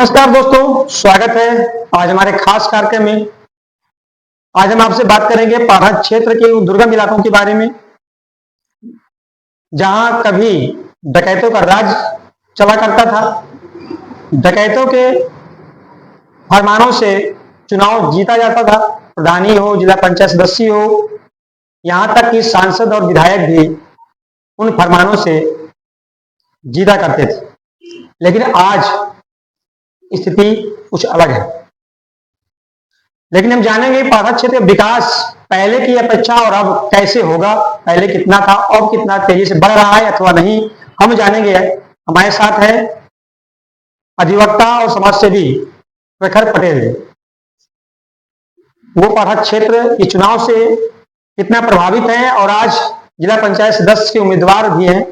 नमस्कार दोस्तों, स्वागत है आज हमारे खास कार्यक्रम में। आज हम आपसे बात करेंगे पारहट क्षेत्र के उन दुर्गम इलाकों के बारे में जहां कभी डकैतों का राज चला करता था। डकैतों के फरमानों से चुनाव जीता जाता था। प्रधानी हो, जिला पंचायत सदस्य हो, यहां तक कि सांसद और विधायक भी उन फरमानों से जीता करते थे। लेकिन आज स्थिति कुछ अलग है। लेकिन हम जानेंगे पारहट क्षेत्र का विकास पहले की अपेक्षा और अब कैसे होगा, पहले कितना था और कितना तेजी से बढ़ रहा है अथवा नहीं, हम जानेंगे। हमारे साथ है अधिवक्ता और समाजसेवी प्रखर पटेल। वो पारहट क्षेत्र के चुनाव से कितना प्रभावित हैं और आज जिला पंचायत सदस्य के उम्मीदवार भी हैं।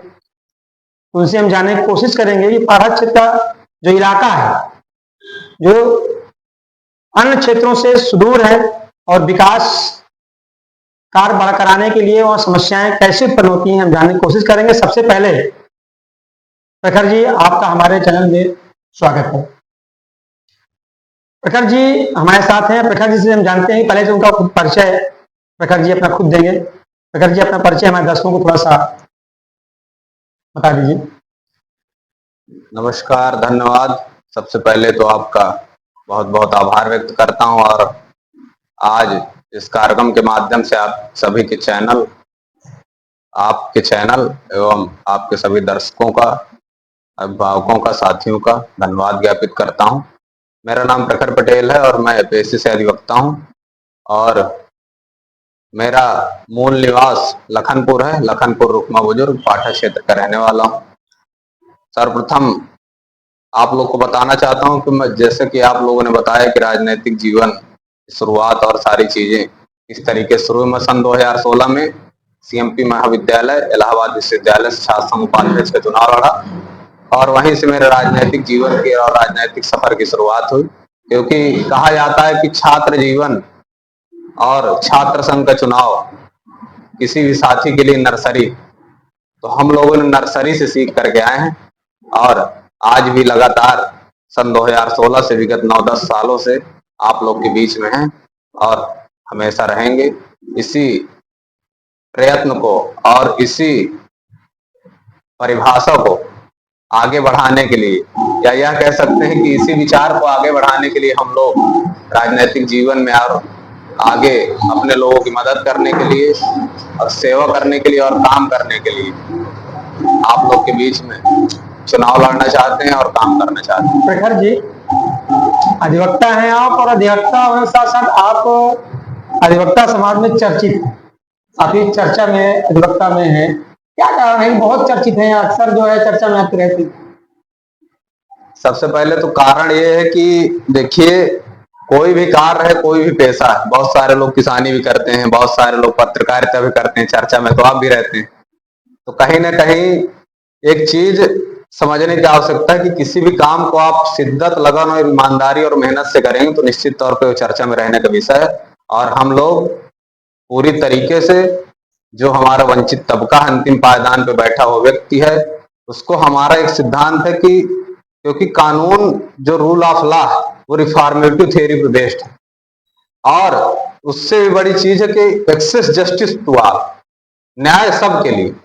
उनसे हम जानने की कोशिश करेंगे कि पारहट क्षेत्र का जो इलाका है, जो अन्य क्षेत्रों से सुदूर है और विकास कार्य बड़ा कराने के लिए और समस्याएं कैसे उत्पन्न होती हैं, हम जानने की कोशिश करेंगे। सबसे पहले प्रखर जी, आपका हमारे चैनल में स्वागत है। प्रखर जी हमारे साथ हैं। प्रखर जी से हम जानते हैं, पहले से उनका खुद परिचय प्रखर जी अपना खुद देंगे। प्रखर जी अपना परिचय हमारे दर्शकों को थोड़ा सा बता दीजिए। नमस्कार, धन्यवाद। सबसे पहले तो आपका बहुत बहुत आभार व्यक्त करता हूं और आज इस कार्यक्रम के माध्यम से आप सभी के चैनल, आपके चैनल एवं आपके सभी दर्शकों का, अभिभावकों का, साथियों का धन्यवाद ज्ञापित करता हूं। मेरा नाम प्रखर पटेल है और मैं पेशे से अधिवक्ता हूं और मेरा मूल निवास लखनपुर है। लखनपुर रुकमा बुजुर्ग पाठा क्षेत्र का रहने वाला हूं। सर्वप्रथम आप लोग को बताना चाहता हूं कि मैं, जैसे कि आप लोगों ने बताया कि राजनीतिक जीवन की शुरुआत और सारी चीजें इस तरीके से शुरू में सन 2016 में सीएमपी महाविद्यालय इलाहाबाद विश्वविद्यालय से छात्र संघ उपाध्यक्ष का चुनाव लड़ा और वहीं से मेरे राजनीतिक जीवन की और राजनीतिक सफर की शुरुआत हुई। क्योंकि कहा जाता है कि छात्र जीवन और छात्र संघ का चुनाव किसी भी साथी के लिए नर्सरी, तो हम लोगों ने नर्सरी से सीख करके आए हैं और आज भी लगातार सन 2016 से विगत 9-10 सालों से आप लोग के बीच में हैं और हमेशा रहेंगे। इसी प्रयत्न को और इसी परिभाषा को आगे बढ़ाने के लिए, या यह कह सकते हैं कि इसी विचार को आगे बढ़ाने के लिए हम लोग राजनीतिक जीवन में और आगे अपने लोगों की मदद करने के लिए और सेवा करने के लिए और काम करने के लिए आप लोग के बीच में चुनाव लड़ना चाहते हैं और काम करना चाहते हैं। प्रखर जी अधिवक्ता हैं आप और अधिवक्ता होने के साथ साथ आप अधिवक्ता समाज में चर्चित हैं। काफी चर्चा में अधिवक्ता में है, क्या कारण है? बहुत चर्चित हैं, अक्सर जो है चर्चा में आते रहते हैं। सबसे पहले तो कारण ये है कि देखिए, कोई भी कार्य है, कोई भी पेशा है, बहुत सारे लोग किसानी भी करते हैं, बहुत सारे लोग पत्रकारिता भी करते हैं, चर्चा में तो आप भी रहते हैं। तो कहीं ना कहीं एक चीज समझने की आवश्यकता है कि किसी भी काम को आप शिद्दत, लगन और ईमानदारी और मेहनत से करेंगे तो निश्चित तौर पे वो चर्चा में रहने का विषय है। और हम लोग पूरी तरीके से, जो हमारा वंचित तबका अंतिम पायदान पे बैठा हुआ व्यक्ति है, उसको हमारा एक सिद्धांत है कि क्योंकि कानून जो रूल ऑफ लॉ वो रिफॉर्मेटिव थ्योरी पे बेस्ड है और उससे भी बड़ी चीज है कि एक्सेस जस्टिस टू ऑल, न्याय सबके लिए।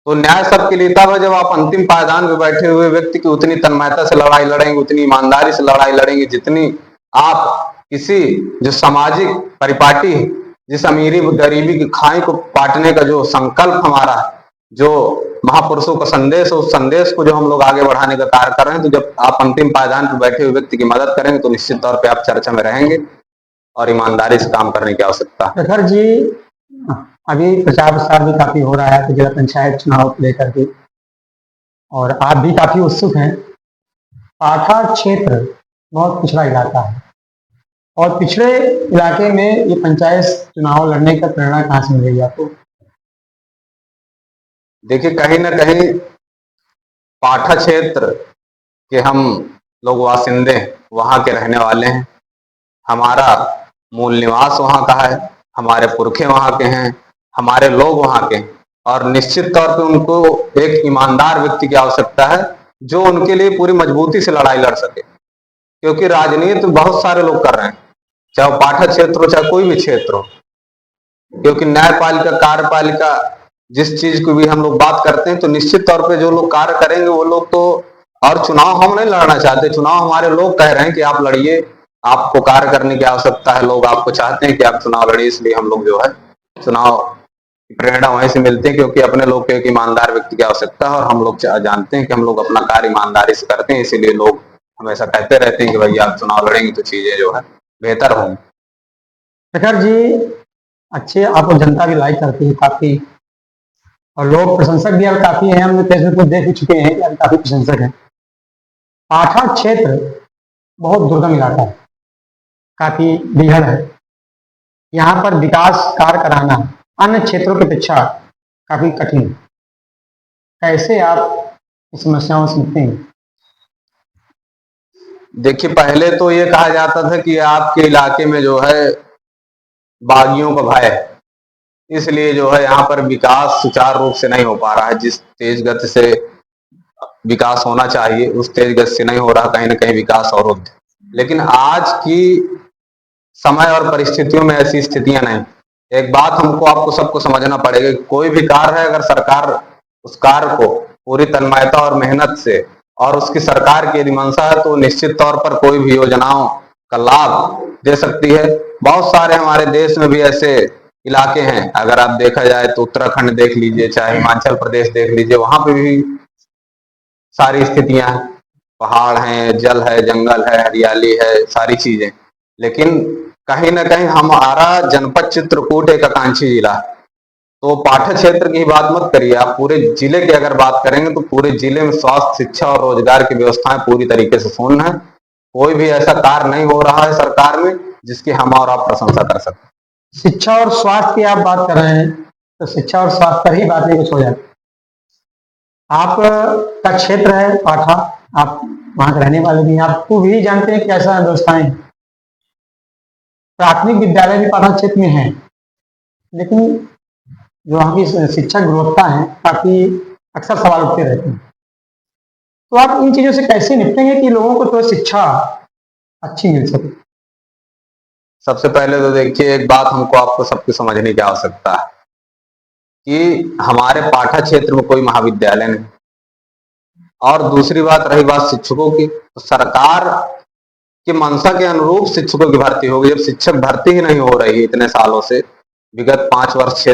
तो न्याय सबके लिए तब है जब आप अंतिम पायदान पे बैठे हुए व्यक्ति की उतनी तन्मयता से लड़ाई लड़ेंगे, उतनी ईमानदारी से लड़ाई लड़ेंगे जितनी आप किसी जो सामाजिक परिपाटी, जिस अमीरी गरीबी की खाई को पाटने का जो संकल्प हमारा, जो महापुरुषों का संदेश है, उस संदेश को जो हम लोग आगे बढ़ाने का कार्य कर रहे हैं, तो जब आप अंतिम पायदान पर बैठे हुए व्यक्ति की मदद करेंगे तो निश्चित तौर पर आप चर्चा में रहेंगे और ईमानदारी से काम करने की आवश्यकता है। प्रखर जी अभी प्रचार प्रसार भी काफी हो रहा है तो जिला पंचायत चुनाव को लेकर के, और आप भी काफी उत्सुक हैं। पाठा क्षेत्र बहुत पिछड़ा इलाका है और पिछड़े इलाके में ये पंचायत चुनाव लड़ने का प्रेरणा कहाँ से मिलेगी आपको? देखिए, कहीं ना कहीं पाठा क्षेत्र के हम लोग वासिंदे, वहां के रहने वाले हैं। हमारा मूल निवास वहां का है, हमारे पुरखे वहां के हैं, हमारे लोग वहां के हैं और निश्चित तौर पे उनको एक ईमानदार व्यक्ति की आवश्यकता है जो उनके लिए पूरी मजबूती से लड़ाई लड़ सके। क्योंकि राजनीति बहुत सारे लोग कर रहे हैं, चाहे वो पाठक क्षेत्र हो चाहे कोई भी क्षेत्र हो। क्योंकि न्यायपालिका कार्यपालिका जिस चीज की भी हम लोग बात करते हैं तो निश्चित तौर पे जो लोग कार्य करेंगे वो लोग तो, और चुनाव हम नहीं लड़ना चाहते, चुनाव हमारे लोग कह रहे हैं कि आप लड़िए, आपको कार्य करने की आवश्यकता है, लोग आपको चाहते हैं कि आप चुनाव लड़िए, इसलिए हम लोग जो है चुनाव की प्रेरणा वहीं से मिलती है, क्योंकि अपने लोग को एक ईमानदार व्यक्ति की आवश्यकता है और हम लोग जानते हैं कि हम लोग अपना कार्य ईमानदारी से करते हैं, इसीलिए लोग हमेशा कहते रहते हैं कि भैया आप चुनाव लड़ेंगे तो चीजें जो है बेहतर होंगी। शेखर जी अच्छे, आपको जनता भी लाइक करती है काफी, और लोग प्रशंसक भी अब काफी हैं, हम फेसबुक पर देख भी चुके हैं कि अब काफी प्रशंसक हैं। पाठा क्षेत्र बहुत दुर्गम इलाका है, काफी बीहड़ है। यहाँ पर विकास कार्य कराना अन्य क्षेत्रों की अपेक्षा काफी कठिन है। कैसे आप इस समस्याओं से निपटते हैं? देखिए, पहले तो ये कहा जाता था कि आपके इलाके में जो है बागियों का भय है, इसलिए जो है यहाँ पर विकास सुचारू रूप से नहीं हो पा रहा है। जिस तेज गति से विकास होना चाहिए उस तेज गति से नहीं हो रहा, कहीं ना कहीं विकास अवरुद्ध। लेकिन आज की समय और परिस्थितियों में ऐसी स्थितियां नहीं। एक बात हमको आपको सबको समझना पड़ेगा कि कोई भी कार्य है, अगर सरकार उस कार्य को पूरी तन्मयता और मेहनत से, और उसकी सरकार की यदि मंशा है तो निश्चित तौर पर कोई भी योजनाओं का लाभ दे सकती है। बहुत सारे हमारे देश में भी ऐसे इलाके हैं, अगर आप देखा जाए तो उत्तराखंड देख लीजिए, चाहे हिमाचल प्रदेश देख लीजिए, वहां पे भी सारी स्थितियां हैं, पहाड़ हैं, जल है, जंगल है, हरियाली है, सारी चीजें। लेकिन कहीं ना कहीं हमारा जनपद चित्रकूट एक आकांक्षी जिला है, तो पाठक क्षेत्र की बात मत करिए, आप पूरे जिले की अगर बात करेंगे तो पूरे जिले में स्वास्थ्य, शिक्षा और रोजगार की व्यवस्थाएं पूरी तरीके से शून्य है। कोई भी ऐसा कार्य नहीं हो रहा है सरकार में जिसकी हम और आप प्रशंसा कर सकते। शिक्षा और स्वास्थ्य की आप बात कर रहे हैं, तो शिक्षा और स्वास्थ्य पर ही बातें कुछ हो जाती। आप का क्षेत्र है पाठा, आप वहां के रहने वाले भी हैं, आपको भी जानते हैं कैसा व्यवस्थाएं हैं। प्राथमिक विद्यालय भी पाठा क्षेत्र में है, लेकिन जो वहाँ की शिक्षा गुणवत्ता है काफी अक्सर सवाल उठते रहते हैं। तो आप इन चीजों से कैसे निपटेंगे कि लोगों को तो शिक्षा अच्छी मिल सके? सबसे पहले तो देखिए, एक बात हमको आपको सबको समझने की आवश्यकता है कि हमारे पाठा क्षेत्र में कोई महाविद्यालय नहीं, और दूसरी बात रही बात शिक्षकों की, तो सरकार की मंशा के अनुरूप शिक्षकों की भर्ती होगी। जब शिक्षक भर्ती ही नहीं हो रही है इतने सालों से, विगत 5 वर्ष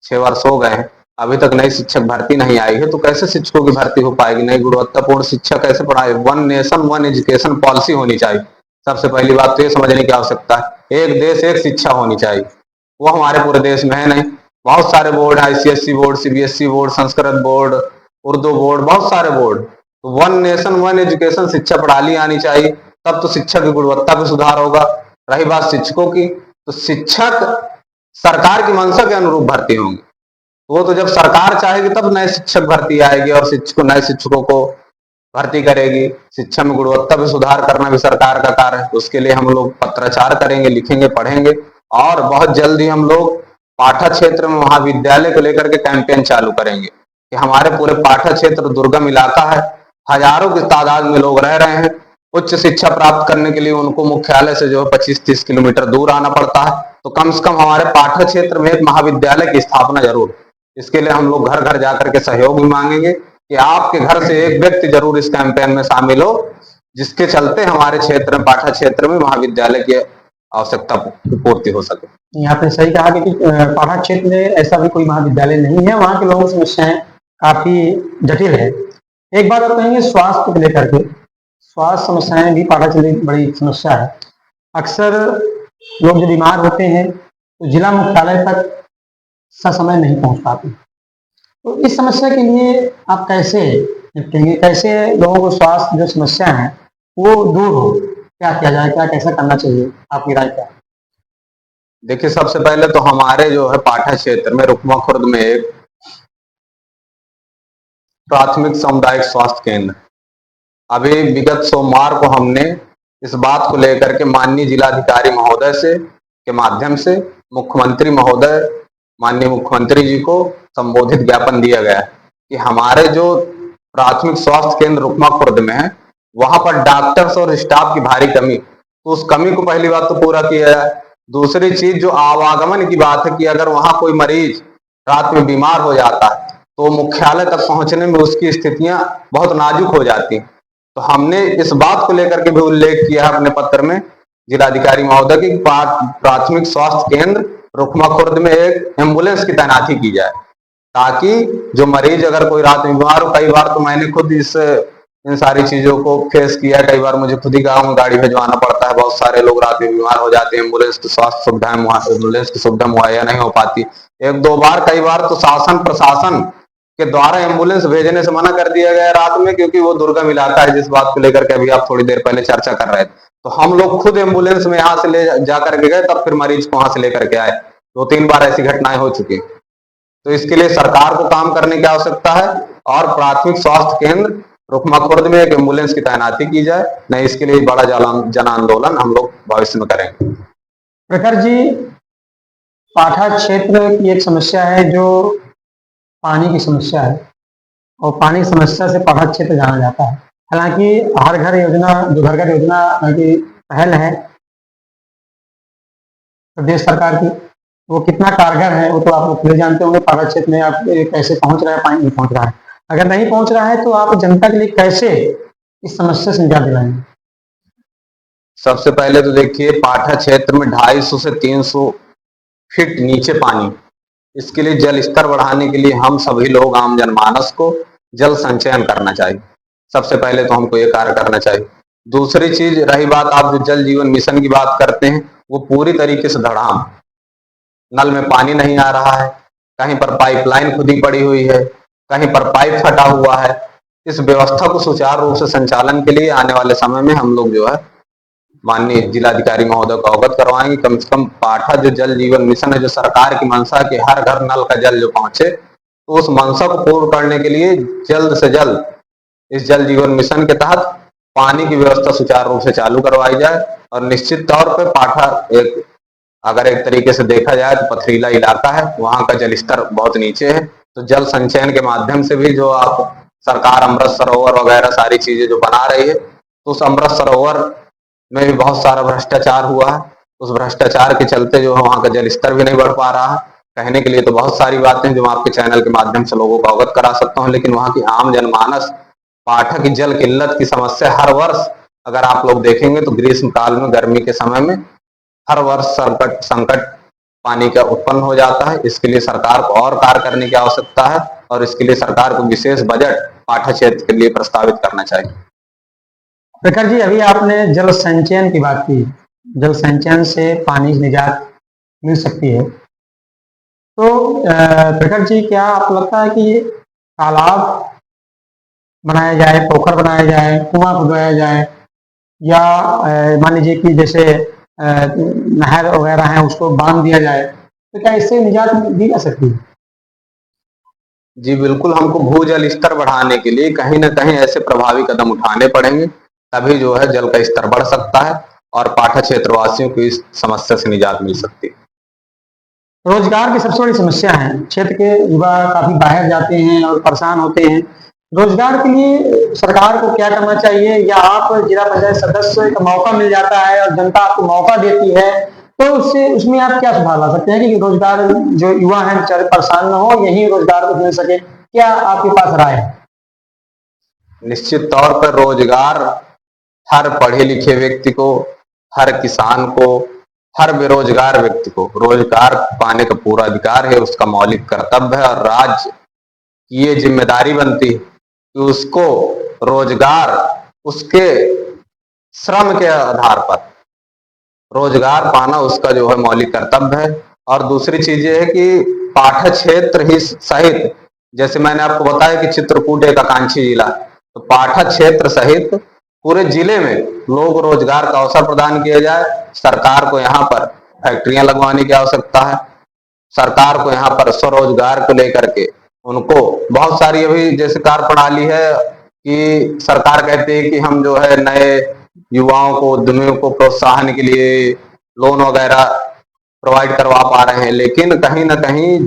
6 वर्ष हो गए हैं, अभी तक नई शिक्षक भर्ती नहीं आई है, तो कैसे शिक्षकों की भर्ती हो पाएगी? नई गुणवत्तापूर्ण शिक्षा कैसे पढ़ाए? One nation one education policy होनी चाहिए। सबसे पहली बात तो ये समझने की आवश्यकता है, एक देश एक शिक्षा होनी चाहिए, वो हमारे पूरे देश में है नहीं। बहुत सारे board, ICSE board, CBSE board, Sanskrit board, Urdu board, बहुत सारे बोर्ड। तो वन नेशन वन एजुकेशन शिक्षा प्रणाली आनी चाहिए, तब तो शिक्षा की गुणवत्ता में सुधार होगा। रही बात शिक्षकों की, तो शिक्षक सरकार की मंशा के अनुरूप भर्ती होंगे, वो तो जब सरकार चाहेगी तब नए शिक्षक भर्ती आएगी और नए शिक्षकों को भर्ती करेगी। शिक्षा में गुणवत्ता में सुधार करना भी सरकार का कार्य है, उसके लिए हम लोग पत्राचार करेंगे, लिखेंगे, पढ़ेंगे, और बहुत जल्दी हम लोग पाठा क्षेत्र में महाविद्यालय को लेकर के कैंपेन चालू करेंगे कि हमारे पूरे पाठा क्षेत्र दुर्गम इलाका है, हजारों की तादाद में लोग रह रहे हैं। उच्च शिक्षा प्राप्त करने के लिए उनको मुख्यालय से जो है 25-30 किलोमीटर दूर आना पड़ता है, तो कम से कम हमारे पाठा क्षेत्र में एक महाविद्यालय की स्थापना जरूर। इसके लिए हम लोग घर घर जाकर के सहयोग भी मांगेंगे कि आपके घर से एक व्यक्ति जरूर इस कैंपेन में शामिल हो, जिसके चलते हमारे क्षेत्र में, पाठा क्षेत्र में महाविद्यालय की आवश्यकता की पूर्ति हो सके। आपने सही कहा कि पाठा क्षेत्र में ऐसा भी कोई महाविद्यालय नहीं है, वहाँ के लोगों की समस्याएं काफी जटिल है। एक बात आप कहेंगे स्वास्थ्य को लेकर के, स्वास्थ्य समस्याएं भी पाठा क्षेत्र की बड़ी समस्या है। अक्सर लोग जो बीमार होते हैं तो जिला मुख्यालय तक ससमय नहीं पहुंच पाते, तो इस समस्या के लिए आप कैसे निपटेंगे? कैसे लोगों को स्वास्थ्य जो समस्या है वो दूर हो, क्या किया जाए, क्या कैसा करना चाहिए, आपकी राय क्या है? देखिए, सबसे पहले तो हमारे जो है पाठा क्षेत्र में रुकमा खुर्द में एक प्राथमिक सामुदायिक स्वास्थ्य केंद्र, अभी विगत सोमवार को हमने इस बात को लेकर के माननीय जिलाधिकारी महोदय से के माध्यम से मुख्यमंत्री महोदय, माननीय मुख्यमंत्री जी को संबोधित ज्ञापन दिया गया कि हमारे जो प्राथमिक स्वास्थ्य केंद्र रुकमा खुर्द में है वहां पर डॉक्टर्स और स्टाफ की भारी कमी, तो उस कमी को पहली बात तो पूरा किया जाए। दूसरी चीज जो आवागमन की बात है कि अगर वहां कोई मरीज रात में बीमार हो जाता है तो मुख्यालय तक पहुंचने में उसकी स्थितियां बहुत नाजुक हो जाती हैं। तो हमने इस बात को लेकर के भी उल्लेख किया है अपने पत्र में जिलाधिकारी महोदय की प्राथमिक स्वास्थ्य केंद्र रुकमा खुर्द में एक एम्बुलेंस की तैनाती की जाए, ताकि जो मरीज अगर कोई रात में बीमार हो, कई बार तो मैंने खुद इन सारी चीजों को फेस किया है। कई बार मुझे खुद ही गाँव में गाड़ी भिजवाना पड़ता है, बहुत सारे लोग रात में बीमार हो जाते हैं, एम्बुलेंस की स्वास्थ्य सुविधाएं एम्बुलेंस की सुविधा मुहैया नहीं हो पाती। एक दो बार कई बार तो शासन प्रशासन के द्वारा एम्बुलेंस भेजने से मना कर दिया गया रात में, क्योंकि वो दुर्गम इलाका है, जिस बात को लेकर के अभी आप थोड़ी देर पहले चर्चा कर रहे थे। तो हम लोग खुद एम्बुलेंस में यहाँ से ले जाकर के गए, तब फिर मरीज को वहां से लेकर के आए। 2-3 बार ऐसी घटनाएं हो चुकी। तो इसके लिए सरकार को काम करने की आवश्यकता है और प्राथमिक स्वास्थ्य केंद्र रुकमा खुर्द में एक एम्बुलेंस की तैनाती की जाए। नहीं, इसके लिए बड़ा जन आंदोलन हम लोग भविष्य में करेंगे। प्रखर जी, पाठा क्षेत्र की एक समस्या है जो पानी की समस्या है, और पानी की समस्या से पाठा क्षेत्र जाना जाता है। हालांकि हर घर योजना, जो घर घर योजना की पहल है प्रदेश सरकार की, वो कितना कारगर है वो तो आप लोग खुद जानते होंगे। पाठा क्षेत्र में आप कैसे पहुंच रहा है, पानी नहीं पहुंच रहा है। अगर नहीं पहुंच रहा है तो आप जनता के लिए कैसे इस समस्या से निजात दिलाएंगे? सबसे पहले तो देखिए, पाठा क्षेत्र में 250 से 300 फीट नीचे पानी। इसके लिए जल स्तर बढ़ाने के लिए हम सभी लोग आम जनमानस को जल संचयन करना चाहिए। सबसे पहले तो हमको ये कार्य करना चाहिए। दूसरी चीज रही बात, आप जो जल जीवन मिशन की बात करते हैं, वो पूरी तरीके से धड़ाम, नल में पानी नहीं आ रहा है, कहीं पर पाइपलाइन खुदी पड़ी हुई है, कहीं पर पाइप फटा हुआ है। इस व्यवस्था को सुचारू रूप से संचालन के लिए आने वाले समय में हम लोग जो है माननीय जिलाधिकारी महोदय को अवगत करवाएंगे। कम से कम पाठा जो जल जीवन मिशन है, जो सरकार की मंशा के हर घर नल का जल जो पहुंचे, तो उस मंशा को पूर्ण करने के लिए जल्द से जल्द इस जल जीवन मिशन के तहत पानी की व्यवस्था सुचारू रूप से चालू करवाई जाए। और निश्चित तौर पर पाठा अगर एक तरीके से देखा जाए तो पथरीला इलाका है, वहां का जल स्तर बहुत नीचे है। तो जल संचयन के माध्यम से भी जो आप सरकार अमृत सरोवर वगैरह सारी चीजें जो बना रही है, तो उस अमृत सरोवर में भी बहुत सारा भ्रष्टाचार हुआ है। उस भ्रष्टाचार के चलते जो है वहां का जल स्तर भी नहीं बढ़ पा रहा है। कहने के लिए तो बहुत सारी बातें जो मैं आपके चैनल के माध्यम से लोगों को अवगत करा सकता हूं, लेकिन वहां की आम जनमानस पाठा की जल किल्लत की समस्या हर वर्ष अगर आप लोग देखेंगे तो ग्रीष्म काल में, गर्मी के समय में हर वर्ष संकट पानी का उत्पन्न हो जाता है। इसके लिए सरकार को और कार्य करने की आवश्यकता है, और इसके लिए सरकार को विशेष बजट पाठा क्षेत्र के लिए प्रस्तावित करना चाहिए। प्रखर जी, अभी आपने जल संचयन की बात की, जल संचयन से पानी की निजात मिल सकती है। तो प्रखर जी, क्या आपको लगता है कि तालाब बनाया जाए, पोखर बनाया जाए, कुआं खुदवाया जाए, या मान लीजिए कि जैसे नहर वगैरह है उसको बांध दिया जाए, तो क्या इससे निजात दी जा सकती है? जी बिल्कुल, हमको भूजल स्तर बढ़ाने के लिए कहीं ना कहीं ऐसे प्रभावी कदम उठाने पड़ेंगे, तभी जो है जल का स्तर बढ़ सकता है और पाठा क्षेत्रवासियों को इस समस्या से निजात मिल सकती है। रोजगार की सबसे बड़ी समस्या है, क्षेत्र के युवा काफी बाहर जाते हैं और परेशान होते हैं। रोजगार के लिए सरकार को क्या करना चाहिए, या आप जिला पंचायत सदस्य का मौका मिल जाता है और जनता आपको मौका देती है, तो उससे उसमें आप क्या सुधार ला सकते हैं कि रोजगार, जो युवा हैं बेचारे परेशान न हो, यही रोजगार को मिल सके? क्या आपके पास राय है? निश्चित तौर पर रोजगार हर पढ़े लिखे व्यक्ति को, हर किसान को, हर बेरोजगार व्यक्ति को रोजगार पाने का पूरा अधिकार है, उसका मौलिक कर्तव्य है। और राज्य की ये जिम्मेदारी बनती है कि उसको रोजगार उसके श्रम के आधार पर रोजगार पाना उसका जो है मौलिक कर्तव्य है। और दूसरी चीज ये है कि पाठा क्षेत्र ही सहित, जैसे मैंने आपको बताया कि चित्रकूट एक आकांक्षी जिला, तो पाठा क्षेत्र सहित पूरे जिले में लोग रोजगार का अवसर प्रदान किया जाए। सरकार को यहाँ पर फैक्ट्रियां लगवाने की आवश्यकता है। सरकार को यहाँ पर स्वरोजगार को लेकर के उनको बहुत सारी अभी जैसे कार्य प्रणाली है कि सरकार कहती है कि हम जो है नए युवाओं को, उद्यमियों को प्रोत्साहन के लिए लोन वगैरह प्रोवाइड करवा पा रहे हैं, लेकिन कहीं ना कहीं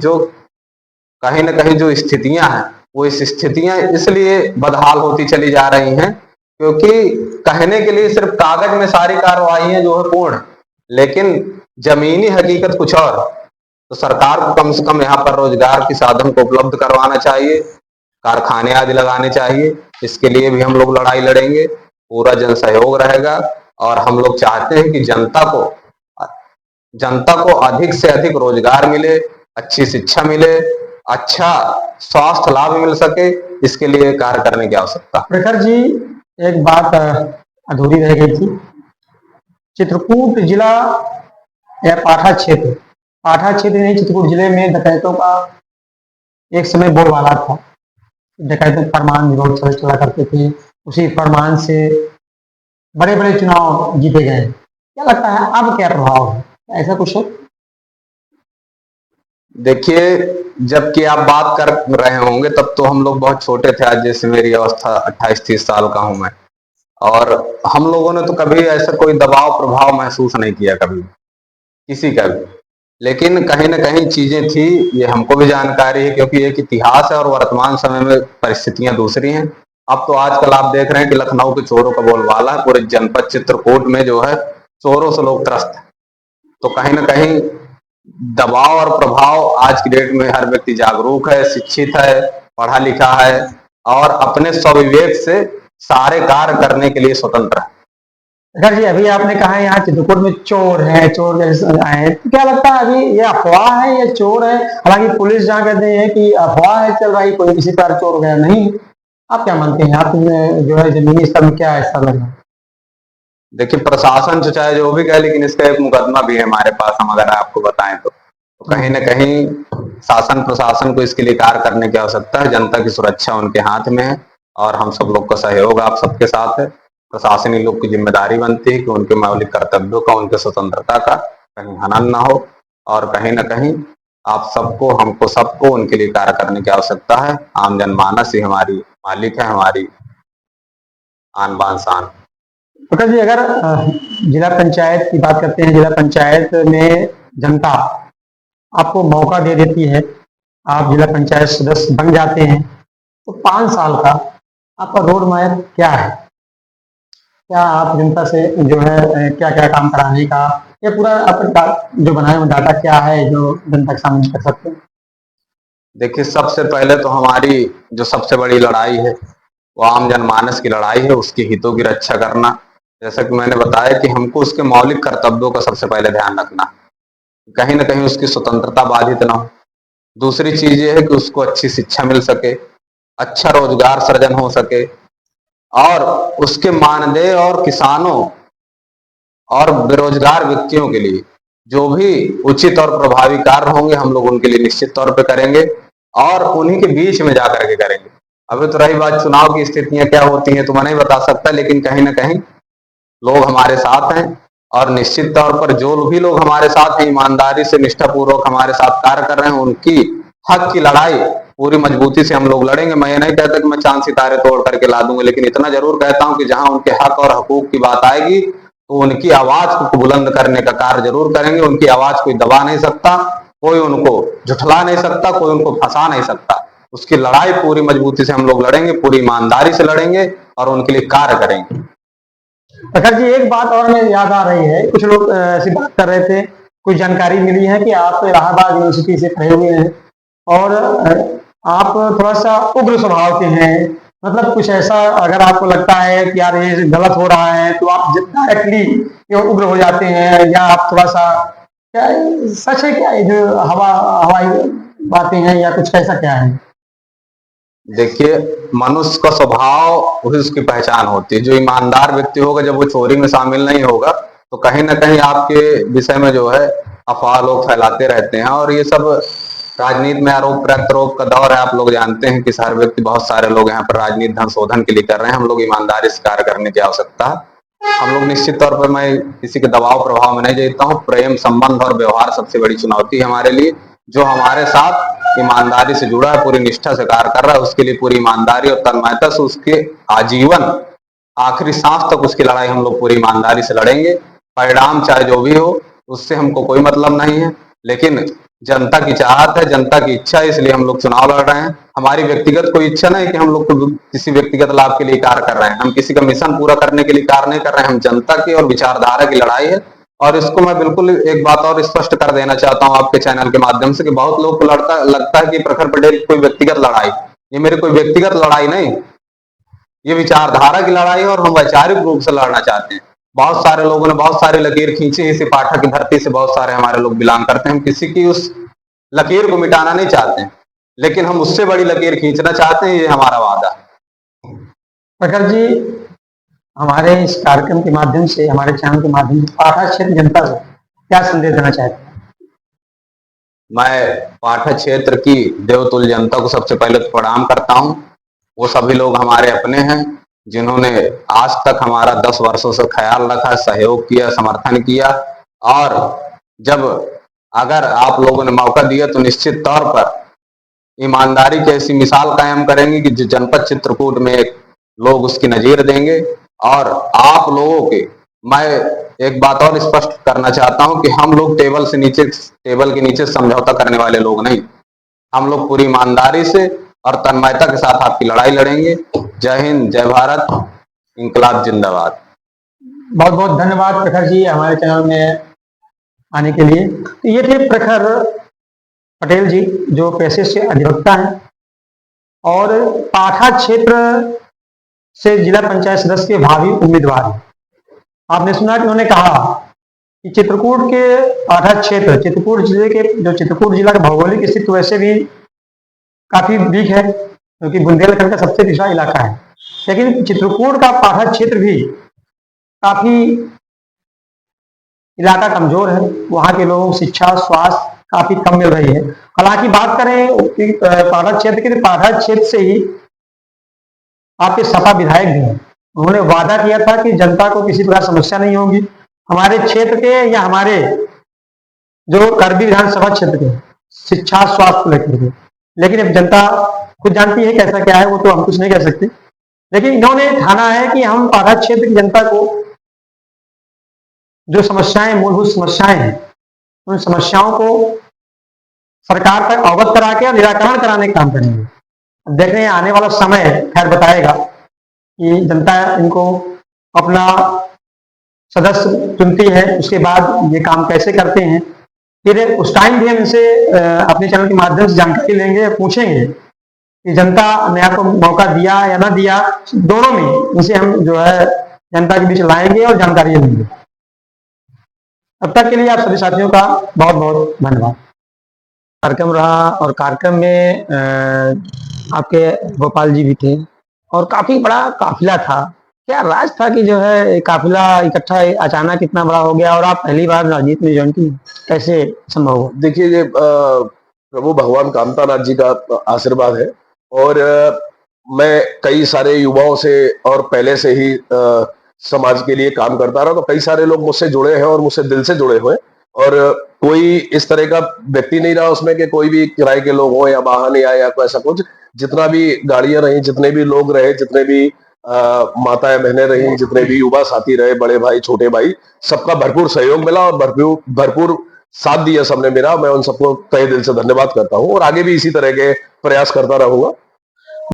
जो स्थितियां हैं, वो इस स्थितियां इसलिए बदहाल होती चली जा रही हैं क्योंकि कहने के लिए सिर्फ कागज में सारी कार्रवाई जो है पूर्ण, लेकिन जमीनी हकीकत कुछ और। तो सरकार को कम से कम यहाँ पर रोजगार के साधन को उपलब्ध करवाना चाहिए, कारखाने आदि लगाने चाहिए। इसके लिए भी हम लोग लड़ाई लड़ेंगे, पूरा जन सहयोग रहेगा। और हम लोग चाहते हैं कि जनता को अधिक से अधिक रोजगार मिले, अच्छी शिक्षा मिले, अच्छा स्वास्थ्य लाभ मिल सके। इसके लिए कार्य करने की आवश्यकता। प्रखर जी, एक बात अधूरी रह गई थी। चित्रकूट जिला या पाठा क्षेत्र नहीं, चित्रकूट जिले में डकैतों का एक समय बोलबाला था। डकैतों के फरमान भी बहुत चला करते थे, उसी फरमान से बड़े बड़े चुनाव जीते गए। क्या लगता है अब क्या प्रभाव है, ऐसा कुछ है? देखिए, जबकि आप बात कर रहे होंगे तब तो हम लोग बहुत छोटे थे। आज जैसे मेरी अवस्था 28-30 साल का हूं मैं, और हम लोगों ने तो कभी ऐसा कोई दबाव प्रभाव महसूस नहीं किया कभी किसी का भी। लेकिन कहीं ना कहीं चीजें थी, ये हमको भी जानकारी है, क्योंकि एक इतिहास है और वर्तमान समय में परिस्थितियां दूसरी हैं। अब तो आजकल आप देख रहे हैं कि लखनऊ के चोरों का बोलबाला है, पूरे जनपद चित्रकूट में जो है चोरों से लोग त्रस्त हैं। तो कहीं ना कहीं दबाव और प्रभाव, आज की डेट में हर व्यक्ति जागरूक है, शिक्षित है, पढ़ा लिखा है और अपने स्वविवेक से सारे कार्य करने के लिए स्वतंत्र है। अगर जी अभी आपने कहा यहाँ चित्रकूट में चोर है, चोर जैसे आए हैं, तो क्या लगता है अभी ये अफवाह है या चोर है? हालांकि पुलिस जहाँ कहते हैं कि अफवाह है चल रही, कोई किसी पर चोर हो गया नहीं। आप क्या मानते हैं? आप जो है जमीनी स्तर में क्या ऐसा लग रहा है? देखिए, प्रशासन तो चाहे जो भी कहे, लेकिन इसका एक मुकदमा भी है हमारे पास, हम अगर आपको बताएं तो कहीं ना कहीं शासन प्रशासन को इसके लिए कार्य करने की आवश्यकता है। जनता की सुरक्षा उनके हाथ में है और हम सब लोग का सहयोग आप सबके साथ है। प्रशासनिक लोग की जिम्मेदारी बनती है कि उनके मौलिक कर्तव्यों का, उनके स्वतंत्रता का कहीं हनन ना हो, और कहीं ना कहीं आप सबको, हमको सबको उनके लिए कार्य करने की आवश्यकता है। आम जनमानस ही हमारी मालिक है, हमारी आन बान शान। प्रकाश जी, अगर जिला पंचायत की बात करते हैं, जिला पंचायत में जनता आपको मौका दे देती है, आप जिला पंचायत सदस्य बन जाते हैं, तो 5 साल का आपका रोड मैप क्या है? क्या आप जनता से जो है क्या क्या काम कराने का, ये पूरा आपका जो बनाए हुए डाटा क्या है जो जनता के सामने कर सकते हैं? देखिए, सबसे पहले तो हमारी जो सबसे बड़ी लड़ाई है वो आम जनमानस की लड़ाई है, उसके हितों की रक्षा करना। जैसा कि मैंने बताया कि हमको उसके मौलिक कर्तव्यों का सबसे पहले ध्यान रखना, कहीं ना कहीं उसकी स्वतंत्रता बाधित ना हो। दूसरी चीज ये है कि उसको अच्छी शिक्षा मिल सके, अच्छा रोजगार सृजन हो सके, और उसके मानदेय और किसानों और बेरोजगार व्यक्तियों के लिए जो भी उचित और प्रभावी कार्य होंगे हम लोग उनके लिए निश्चित तौर पे करेंगे, और उन्हीं के बीच में जाकर के करेंगे। अभी तो रही बात चुनाव की स्थितियां क्या होती हैं तो मैं नहीं बता सकता, लेकिन कहीं ना कहीं लोग हमारे साथ हैं, और निश्चित तौर पर जो भी लोग हमारे साथ हैं, ईमानदारी से निष्ठापूर्वक हमारे साथ कार्य कर रहे हैं, उनकी हक की लड़ाई पूरी मजबूती से हम लोग लड़ेंगे। मैं ये नहीं कहता कि मैं चांद सितारे तोड़ करके ला दूंगा, लेकिन इतना जरूर कहता हूं कि जहां उनके हक और हकूक की बात आएगी तो उनकी आवाज को बुलंद करने का कार्य जरूर करेंगे। उनकी आवाज कोई दबा नहीं सकता, कोई उनको झुठला नहीं सकता, कोई उनको फंसा नहीं सकता। उसकी लड़ाई पूरी मजबूती से हम लोग लड़ेंगे, पूरी ईमानदारी से लड़ेंगे और उनके लिए कार्य करेंगे। प्रकाश जी, एक बात और में याद आ रही है, कुछ लोग ऐसी बात कर रहे थे, कुछ जानकारी मिली है कि आप इलाहाबाद यूनिवर्सिटी से पढ़े हुए हैं और आप थोड़ा सा उग्र स्वभाव के हैं। मतलब कुछ ऐसा अगर आपको लगता है कि यार ये गलत हो रहा है तो आप डायरेक्टली उग्र हो जाते हैं, या आप थोड़ा सा, क्या सच है क्या ये जो हवाई बातें हैं, या कुछ कैसा क्या है? देखिए, मनुष्य का स्वभाव वही उसकी पहचान होती है। जो ईमानदार व्यक्ति होगा, जब वो चोरी में शामिल नहीं होगा तो कहीं ना कहीं आपके विषय में जो है अफवाह लोग फैलाते रहते हैं। और ये सब राजनीति में आरोप प्रत्यारोप का दौर है। आप लोग जानते हैं कि हर व्यक्ति, बहुत सारे लोग यहाँ पर राजनीति धन शोधन के लिए कर रहे हैं। हम लोग ईमानदारी से कार्य करने की आवश्यकता है। हम लोग निश्चित तौर पर, मैं किसी के दबाव प्रभाव में नहीं जीता हूँ। प्रेम संबंध और व्यवहार सबसे बड़ी चुनौती है हमारे लिए। जो हमारे साथ ईमानदारी से जुड़ा है, पूरी निष्ठा से कार्य कर रहा है, उसके लिए पूरी ईमानदारी और तन्मयता से उसके आजीवन आखिरी सांस तक उसकी लड़ाई हम लोग पूरी ईमानदारी से लड़ेंगे। परिणाम चाहे जो भी हो, उससे हमको कोई मतलब नहीं है। लेकिन जनता की चाहत है, जनता की इच्छा है, इसलिए हम लोग चुनाव लड़ रहे हैं। हमारी व्यक्तिगत कोई इच्छा नहीं कि हम लोग तो किसी व्यक्तिगत लाभ के लिए कार्य कर रहे हैं, हम किसी का मिशन पूरा करने के लिए कार्य नहीं कर रहे हैं, हम जनता की और विचारधारा की लड़ाई है। और इसको मैं बिल्कुल एक बात और स्पष्ट कर देना चाहता हूं आपके चैनल के माध्यम से कि बहुत लोग को लगता है कि प्रखर पटेल कोई व्यक्तिगत लड़ाई, ये मेरी कोई व्यक्तिगत लड़ाई नहीं, ये विचारधारा की लड़ाई है और हम वैचारिक रूप से लड़ना चाहते हैं। बहुत सारे लोगों ने बहुत सारी लकीर खींची, इसी पाठक की धरती से बहुत सारे हमारे लोग बिलोंग करते हैं। हम किसी की उस लकीर को मिटाना नहीं चाहते हैं, लेकिन हम उससे बड़ी लकीर खींचना चाहते हैं, ये हमारा वादा है। प्रखर जी, हमारे इस कार्यक्रम के माध्यम से, हमारे चैनल के माध्यम से पाठा क्षेत्र जनता को क्या संदेश देना चाहते हैं? मैं पाठक क्षेत्र की देवतुल्य जनता को सबसे पहले तो प्रणाम करता हूं। वो सभी लोग हमारे अपने हैं जिन्होंने आज तक हमारा 10 वर्षों से ख्याल रखा, सहयोग किया, समर्थन किया। और जब अगर आप लोगों ने मौका दिया तो निश्चित तौर पर ईमानदारी की ऐसी मिसाल कायम करेंगे कि जो जनपद चित्रकूट में लोग उसकी नजीर देंगे। और आप लोगों के, मैं एक बात और स्पष्ट करना चाहता हूं कि हम लोग टेबल के नीचे समझौता करने वाले लोग नहीं, हम लोग पूरी ईमानदारी से और तन्मयता के साथ आपकी लड़ाई लड़ेंगे। जय हिंद, जय भारत, इंकलाब जिंदाबाद। बहुत बहुत धन्यवाद प्रखर जी हमारे चैनल में आने के लिए। तो ये थे प्रखर पटेल जी, जो पेशे से अधिवक्ता हैं और पाठा क्षेत्र से जिला पंचायत सदस्य के भावी उम्मीदवार हैं। आपने सुना कि उन्होंने कहा कि चित्रकूट के पाठा क्षेत्र, चित्रकूट जिले के, जो चित्रकूट जिला का भौगोलिक स्थिति वैसे भी काफी वीक है क्योंकि बुंदेलखंड का सबसे पिछड़ा इलाका है, लेकिन चित्रकूट का पाठा क्षेत्र भी काफी इलाका कमजोर है। वहाँ के लोगों को शिक्षा, स्वास्थ्य काफी कम मिल रही है। हालांकि बात करें पाठा क्षेत्र की, तो पाठा क्षेत्र से ही आपके सपा विधायक भी हैं। उन्होंने वादा किया था कि जनता को किसी प्रकार समस्या नहीं होगी हमारे क्षेत्र के या हमारे जो करबी विधानसभा क्षेत्र के शिक्षा, स्वास्थ्य को लेकर के। लेकिन अब जनता खुद जानती है कैसा क्या है, वो तो हम कुछ नहीं कह सकते। लेकिन इन्होंने ठाना है कि हम पाठा क्षेत्र की जनता को जो समस्याएं, मूलभूत समस्याएं हैं, उन समस्याओं को सरकार तक अवगत करा के निराकरण कराने का काम करेंगे। देख रहे हैं आने वाला समय खैर बताएगा कि जनता इनको अपना सदस्य चुनती है, उसके बाद ये काम कैसे करते हैं। फिर उस टाइम भी हम इनसे अपने चैनल के माध्यम से जानकारी लेंगे, पूछेंगे कि जनता ने आपको मौका दिया या ना दिया, दोनों में इनसे हम जो है जनता के बीच लाएंगे और जानकारी लेंगे। अब तक के लिए आप सभी साथियों का बहुत बहुत धन्यवाद। कार्यक्रम रहा और कार्यक्रम में आपके गोपाल जी भी थे और काफी बड़ा काफिला था। क्या राज था कि जो है काफिला इकट्ठा अचानक इतना बड़ा हो गया और आप पहली बार राजनीति में ज्वाइन की, कैसे संभव हुआ? देखिए, ये प्रभु भगवान कामतानाथ जी का आशीर्वाद है और मैं कई सारे युवाओं से और पहले से ही समाज के लिए काम करता रहा, तो कई सारे लोग मुझसे जुड़े हैं और मुझसे दिल से जुड़े हुए, और कोई इस तरह का व्यक्ति नहीं रहा उसमें कि कोई भी किराए के लोग हो या वाहन या कोई ऐसा कुछ। जितना भी गाड़ियां रही, जितने भी लोग रहे, जितने भी माताएं बहनें रही, जितने भी युवा साथी रहे, बड़े भाई छोटे भाई, सबका भरपूर सहयोग मिला और भरपूर साथ दिया सबने मेरा। मैं उन सबको तहे दिल से धन्यवाद करता हूं और आगे भी इसी तरह के प्रयास करता रहूंगा।